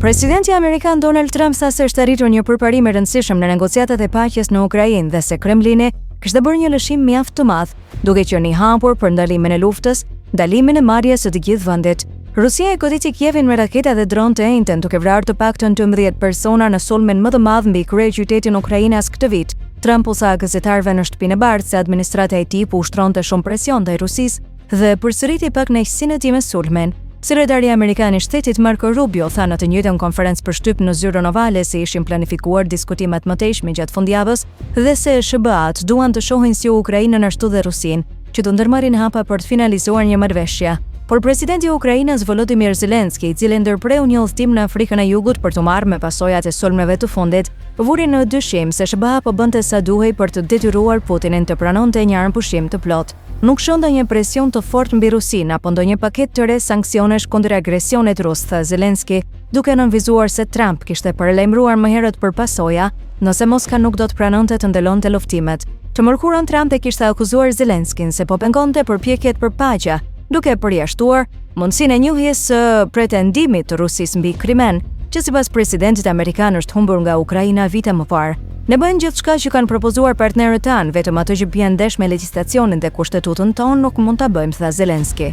Presidenti Amerikan Donald Trump sa se është arritur një përparim i rëndësishëm në negociatat e paqes në Ukrainë dhe se Kremlini kishte bërë një lëshim mjaft të madh, duke qenë i hapur për ndalimin e luftës, ndalimin e marrjes së të gjithë vendit. Rusia e goditi Kievin me raketa dhe dronë të enjten, duke vrarë të paktën 12 persona në sulmin më të madh mbi kryeqytetin ukrainas këtë vit. Trump usa gazetarëve në shtëpinë e bardhë se administrata e tij po ushtronte shumë presion ndaj Rusisë dhe përsëriti pak kënaqësinë e tij me sulmin. Sekretari Amerikan i Shtetit Marco Rubio tha në të njëjtën konferencë për shtyp në zyrën ovale se ishin planifikuar diskutimet më teshme gjatë fundjavës dhe se SBA-t duan të shohin si Ukrainën ashtu dhe Rusinë, që të ndërmarrin hapa për të finalizuar një marrëveshje. Por presidenti i Ukrainës Volodymyr Zelensky, i cili ndërpreu një udhëtim në Afrikën e Jugut për të marrë me pasojat e sulmeve të fundit, vuri në dyshim se SBA po bënte sa duhej për të detyruar Putinin të pranonte një armëpushim të plotë. Nuk shon ndonjë presion të fortë mbi Rusinë apo ndonjë paketë të re sanksionesh kundër agresionit rus, tha Zelensky, duke nënvizuar se Trump kishte paralajmëruar më herët për pasoja nëse Moska nuk do të pranonte të ndalonte luftimet. Të mërkurën Trump e kishte akuzuar Zelenskyn se po pengonte përpjekjet për paqe, duke përjashtuar mundësinë e njohjes së pretendimit të Rusisë mbi Krimen, që sipas presidentit amerikan është humbur nga Ukraina vite më parë. Ne bëjmë gjithçka që kanë propozuar partnerët tanë, vetëm ato që bien ndesh me legjislacionin dhe kushtetutën tonë nuk mund ta bëjmë, tha Zelensky.